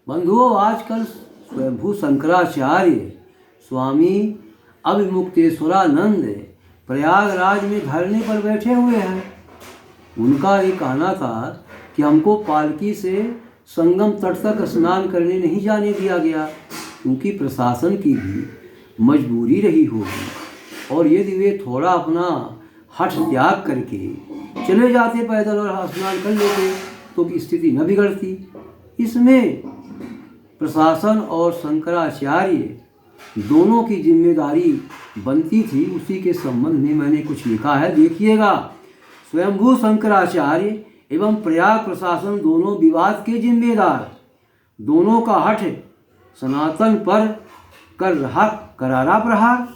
बंधुओं, आजकल स्वयंभू शंकराचार्य स्वामी अभिमुक्तेश्वरानंद प्रयागराज में धरने पर बैठे हुए हैं। उनका ये कहना था कि हमको पालकी से संगम तट तक स्नान करने नहीं जाने दिया गया, क्योंकि प्रशासन की भी मजबूरी रही होगी, और यदि वे थोड़ा अपना हठ त्याग करके चले जाते पैदल और स्नान कर लेते तो स्थिति न बिगड़ती। इसमें प्रशासन और शंकराचार्य दोनों की जिम्मेदारी बनती थी। उसी के संबंध में मैंने कुछ लिखा है, देखिएगा। स्वयंभू शंकराचार्य एवं प्रयाग प्रशासन दोनों विवाद के जिम्मेदार। दोनों का हठ सनातन पर कर रहा करारा प्रहार।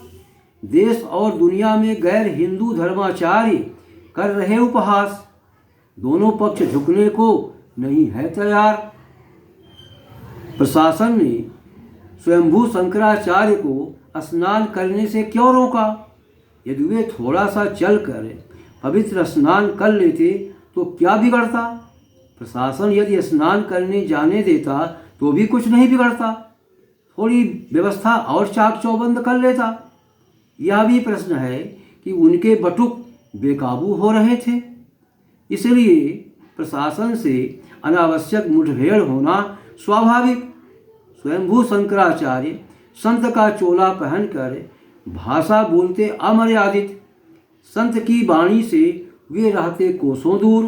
देश और दुनिया में गैर हिंदू धर्माचार्य कर रहे उपहास। दोनों पक्ष झुकने को नहीं है तैयार। प्रशासन ने स्वयंभू शंकराचार्य को स्नान करने से क्यों रोका? यदि वे थोड़ा सा चलकर पवित्र स्नान कर लेते तो क्या बिगड़ता? प्रशासन यदि स्नान करने जाने देता तो भी कुछ नहीं बिगड़ता, थोड़ी व्यवस्था और चाक चौबंद कर लेता। यह भी प्रश्न है कि उनके बटुक बेकाबू हो रहे थे, इसलिए प्रशासन से अनावश्यक मुठभेड़ होना स्वाभाविक। स्वयंभू शंकराचार्य संत का चोला पहनकर भाषा बोलते अमर्यादित। संत की वाणी से वे रहते कोसों दूर।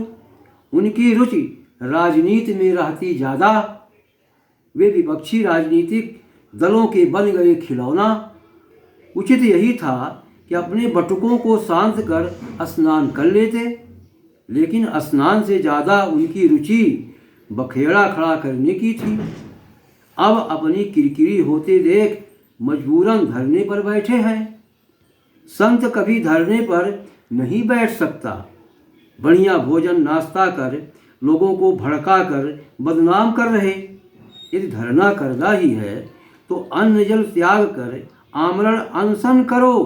उनकी रुचि राजनीति में रहती ज़्यादा। वे विपक्षी राजनीतिक दलों के बन गए खिलौना। उचित यही था कि अपने बटुकों को शांत कर स्नान कर लेते, लेकिन स्नान से ज़्यादा उनकी रुचि बखेड़ा खड़ा करने की थी। अब अपनी किरकिरी होते देख मजबूरन धरने पर बैठे हैं। संत कभी धरने पर नहीं बैठ सकता। बढ़िया भोजन नाश्ता कर लोगों को भड़का कर बदनाम कर रहे। यदि धरना करना ही है तो अन्न जल त्याग कर आमरण अनशन करो।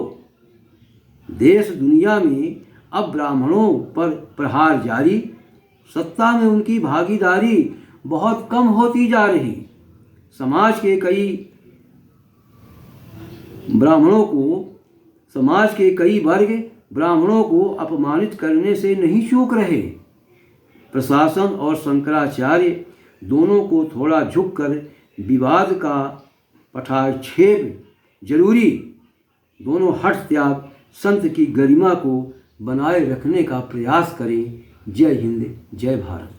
देश दुनिया में अब ब्राह्मणों पर प्रहार जारी। सत्ता में उनकी भागीदारी बहुत कम होती जा रही। समाज के कई वर्ग ब्राह्मणों को अपमानित करने से नहीं चूक रहे। प्रशासन और शंकराचार्य दोनों को थोड़ा झुककर विवाद का पटाक्षेप जरूरी। दोनों हठ त्याग संत की गरिमा को बनाए रखने का प्रयास करें। जय हिंद, जय भारत।